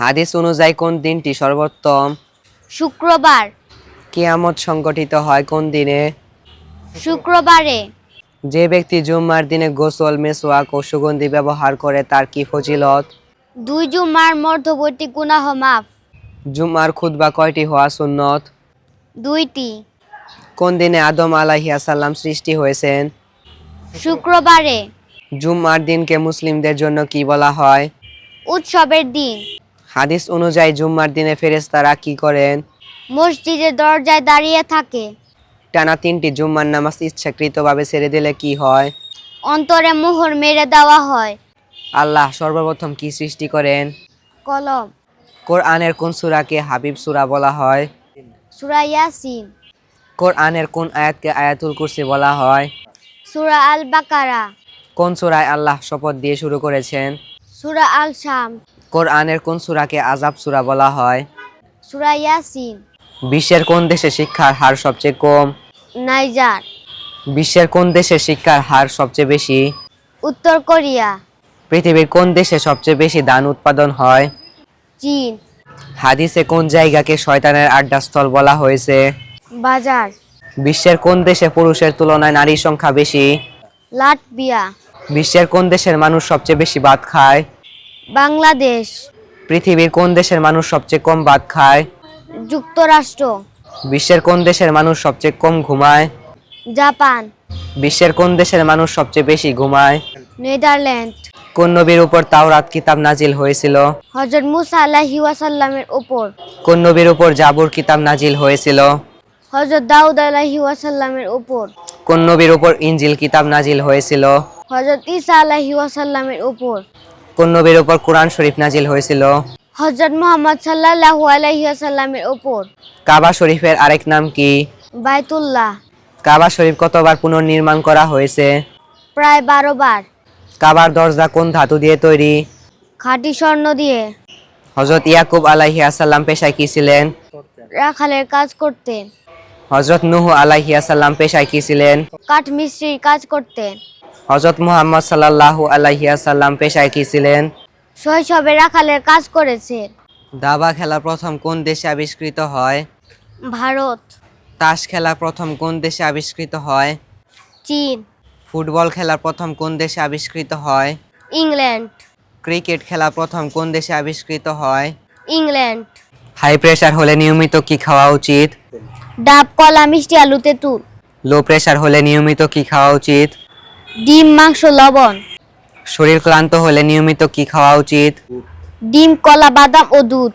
হাদিস অনুযায়ী কোন দিনটি সর্বোত্তম? শুক্রবার। কিয়ামত সংঘটিত হয় কোন দিনে? শুক্রবারে। যে ব্যক্তি জুম্মার দিনে গোসল, মেসওয়াক ও সুগন্ধি ব্যবহার করে তার কি ফজিলত? 2 জুমার মধ্যবর্তী গুনাহ মাফ। জুম্মার খুতবা কয়টি হওয়া সুন্নত? 2টি। কোন দিনে আদম আলাইহিস সালাম সৃষ্টি হয়েছেন? শুক্রবারে। জুম্মার দিনকে মুসলিমদের জন্য কি বলা হয়? উৎসবের দিন। হাদিস অনুযায়ী জুম্মার দিনে ফেরেশতারা কি করেন? মসজিদের দরজায় দাঁড়িয়ে থাকে। টানা 3টি জুম্মার নামাজ ইচ্ছাকৃতভাবে ছেড়ে দিলে কি হয়? অন্তরে মোহর মেরে দেওয়া হয়। আল্লাহ সর্বপ্রথম কি সৃষ্টি করেন? কলম। কোরআনের কোন সূরাকে হাবিব সূরা বলা হয়? সূরা ইয়াসিন। কোরআনের কোন আয়াতকে আয়াতুল কুরসি বলা হয়? সূরা আল বাকারা। কোন সূরায় আল্লাহ শপথ দিয়ে শুরু করেছেন? সূরা আল শাম। কোরআনের কোন সূরাকে আযাব সূরা বলা হয়? সূরা ইয়াসিন। বিশ্বের কোন দেশে শিক্ষার হার সবচেয়ে কম? নাইজার। বিশ্বের কোন দেশে শিক্ষার হার সবচেয়ে বেশি? উত্তর কোরিয়া। পৃথিবীর কোন দেশে সবচেয়ে বেশি ধান উৎপাদন হয়? চীন। হাদিসে কোন জায়গাকে শয়তানের আড্ডাস্থল বলা হয়েছে? বাজার। বিশ্বের কোন দেশে পুরুষের তুলনায় নারীর সংখ্যা বেশি? লাটভিয়া। বিশ্বের কোন দেশের মানুষ সবচেয়ে বেশি ভাত খায়? বাংলাদেশ। পৃথিবীর কোন দেশের মানুষ সবচেয়ে কম ভাত খায়? যুক্তরাষ্ট্র। বিশ্বের কোন দেশের মানুষ সবচেয়ে কম ঘুমায়? জাপান। বিশ্বের কোন দেশের মানুষ সবচেয়ে বেশি ঘুমায়? নেদারল্যান্ড। কোন নবীর উপর তাওরাত কিতাব নাজিল হয়েছিল? হযরত মুসা আলাইহি ওয়াসাল্লামের উপর। কোন নবীর উপর জাবুর কিতাব নাজিল হয়েছিল? হযরত দাউদ আলাইহি ওয়াসাল্লামের উপর। কোন নবীর উপর ইনজিল কিতাব নাজিল হয়েছিল? হযরত ঈসা আলাইহি ওয়াসাল্লামের উপর। কোন নবীর উপর কোরআন শরীফ নাজিল হয়েছিল? হযরত মুহাম্মদ সাল্লাল্লাহু আলাইহি ওয়াসাল্লামের উপর। কাবা শরীফের আরেক নাম কি? বাইতুল্লাহ। কাবা শরীফ কতবার পুনর্নির্মাণ করা হয়েছে? প্রায় 12 বার। কাবার দরজা কোন ধাতু দিয়ে তৈরি? খাঁটি স্বর্ণ দিয়ে। হযরত ইয়াকুব আলাইহিস সালাম পেশায় কি ছিলেন? রাখালের কাজ করতেন। হযরত নূহ আলাইহিস সালাম পেশায় কি ছিলেন? কাঠ মিস্ত্রির কাজ করতেন। হযরত মুহাম্মদ সাল্লাল্লাহু আলাইহি সাল্লাম পেশায় কি ছিলেন? শৈশবে রাখালের কাজ করেছেন। দাবা খেলা প্রথম কোন দেশে আবিষ্কৃত হয়? ভারত। তাস খেলা প্রথম কোন দেশে আবিষ্কৃত হয়? চীন। ফুটবল খেলা প্রথম কোন দেশে আবিষ্কৃত হয়? ইংল্যান্ড। ক্রিকেট খেলা প্রথম কোন দেশে আবিষ্কৃত হয়? ইংল্যান্ড। হাই প্রেসার হলে নিয়মিত কি খাওয়া উচিত? ডাব, কলা, মিষ্টি আলু, তেঁতুল। লো প্রেসার হলে নিয়মিত কি খাওয়া উচিত? ডিম, মাংস, লবণ। শরীর ক্লান্ত হলে নিয়মিত কি খাওয়া উচিত? ডিম, কলা, বাদাম ও দুধ।